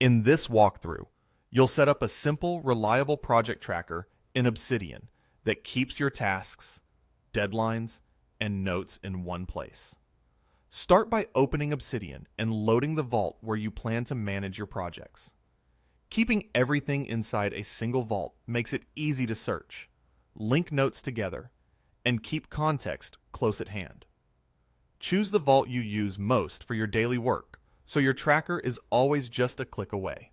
In this walkthrough, you'll set up a simple, reliable project tracker in Obsidian that keeps your tasks, deadlines, and notes in one place. Start by opening Obsidian and loading the vault where you plan to manage your projects. Keeping everything inside a single vault makes it easy to search, link notes together, and keep context close at hand. Choose the vault you use most for your daily work, so your tracker is always just a click away.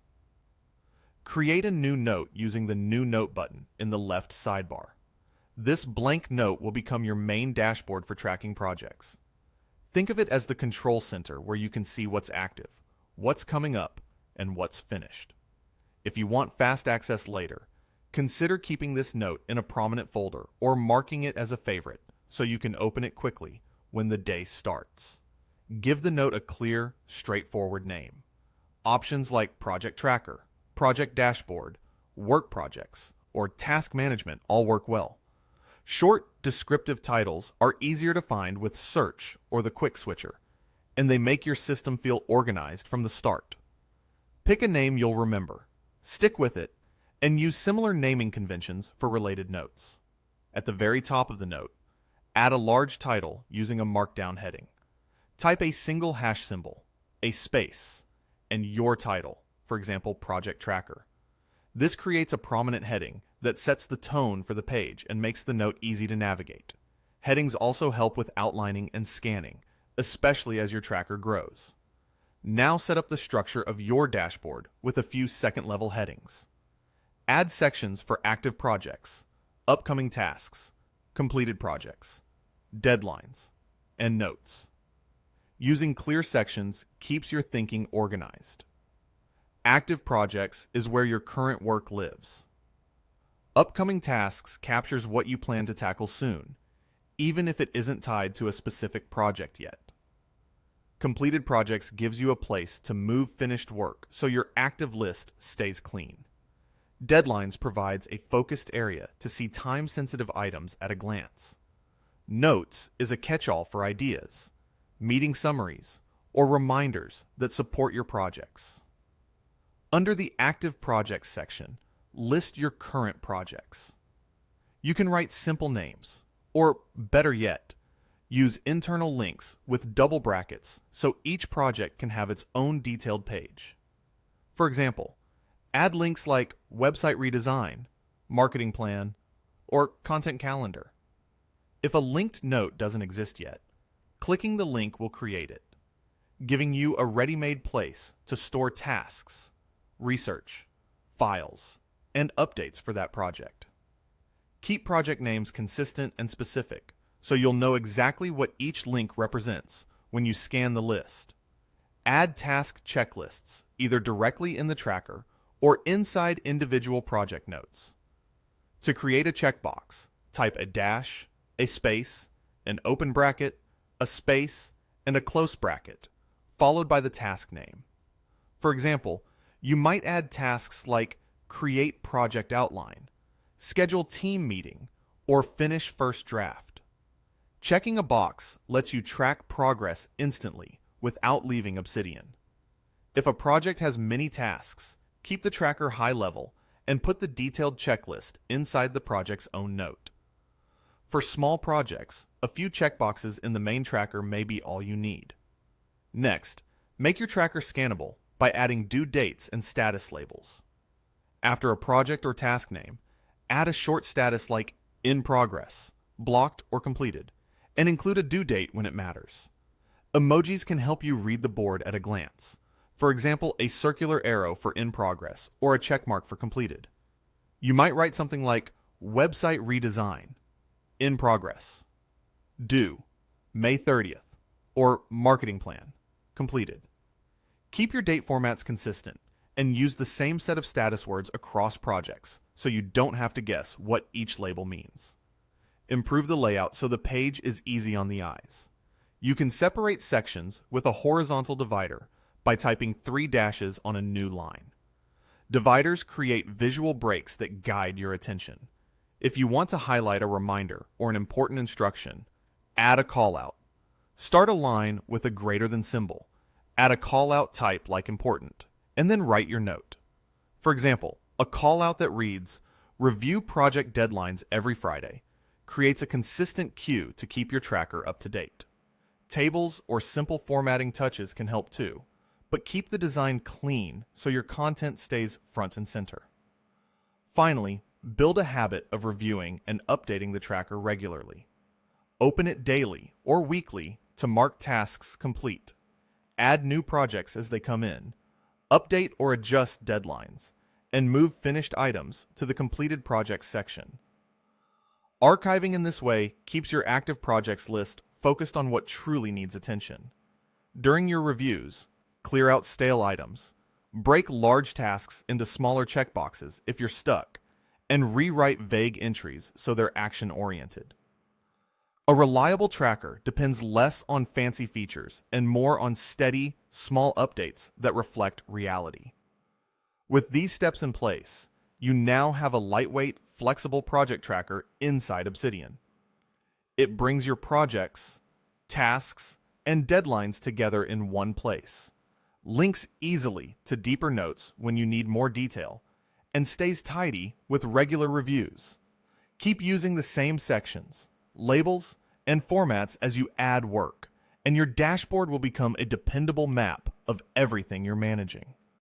Create a new note using the New Note button in the left sidebar. This blank note will become your main dashboard for tracking projects. Think of it as the control center where you can see what's active, what's coming up, and what's finished. If you want fast access later, consider keeping this note in a prominent folder or marking it as a favorite so you can open it quickly when the day starts. Give the note a clear, straightforward name. Options like Project Tracker, Project Dashboard, Work Projects, or Task Management all work well. Short, descriptive titles are easier to find with Search or the Quick Switcher, and they make your system feel organized from the start. Pick a name you'll remember, stick with it, and use similar naming conventions for related notes. At the very top of the note, add a large title using a markdown heading. Type a single hash symbol, a space, and your title, for example, Project Tracker. This creates a prominent heading that sets the tone for the page and makes the note easy to navigate. Headings also help with outlining and scanning, especially as your tracker grows. Now set up the structure of your dashboard with a few second-level headings. Add sections for active projects, upcoming tasks, completed projects, deadlines, and notes. Using clear sections keeps your thinking organized. Active projects is where your current work lives. Upcoming tasks captures what you plan to tackle soon, even if it isn't tied to a specific project yet. Completed projects gives you a place to move finished work so your active list stays clean. Deadlines provides a focused area to see time-sensitive items at a glance. Notes is a catch-all for ideas, meeting summaries, or reminders that support your projects. Under the Active Projects section, list your current projects. You can write simple names, or better yet, use internal links with double brackets so each project can have its own detailed page. For example, add links like website redesign, marketing plan, or content calendar. If a linked note doesn't exist yet, clicking the link will create it, giving you a ready-made place to store tasks, research, files, and updates for that project. Keep project names consistent and specific so you'll know exactly what each link represents when you scan the list. Add task checklists either directly in the tracker or inside individual project notes. To create a checkbox, type a dash, a space, an open bracket, a space, and a close bracket, followed by the task name. For example, you might add tasks like create project outline, schedule team meeting, or finish first draft. Checking a box lets you track progress instantly without leaving Obsidian. If a project has many tasks, keep the tracker high level and put the detailed checklist inside the project's own note. For small projects, a few checkboxes in the main tracker may be all you need. Next, make your tracker scannable by adding due dates and status labels. After a project or task name, add a short status like in progress, blocked, or completed, and include a due date when it matters. Emojis can help you read the board at a glance. For example, a circular arrow for in progress or a checkmark for completed. You might write something like website redesign, in progress, due, May 30th, or marketing plan, completed. Keep your date formats consistent and use the same set of status words across projects so you don't have to guess what each label means. Improve the layout so the page is easy on the eyes. You can separate sections with a horizontal divider by typing 3 dashes on a new line. Dividers create visual breaks that guide your attention. If you want to highlight a reminder or an important instruction, add a callout. Start a line with a greater than symbol. Add a callout type like important, and then write your note. For example, a callout that reads, "Review project deadlines every Friday," creates a consistent cue to keep your tracker up to date. Tables or simple formatting touches can help too, but keep the design clean so your content stays front and center. Finally, build a habit of reviewing and updating the tracker regularly. Open it daily or weekly to mark tasks complete. Add new projects as they come in. Update or adjust deadlines, and move finished items to the completed projects section. Archiving in this way keeps your active projects list focused on what truly needs attention. During your reviews, clear out stale items, break large tasks into smaller checkboxes if you're stuck, and rewrite vague entries so they're action-oriented. A reliable tracker depends less on fancy features and more on steady, small updates that reflect reality. With these steps in place, you now have a lightweight, flexible project tracker inside Obsidian. It brings your projects, tasks, and deadlines together in one place, links easily to deeper notes when you need more detail, and stays tidy with regular reviews. Keep using the same sections, labels, and formats as you add work, and your dashboard will become a dependable map of everything you're managing.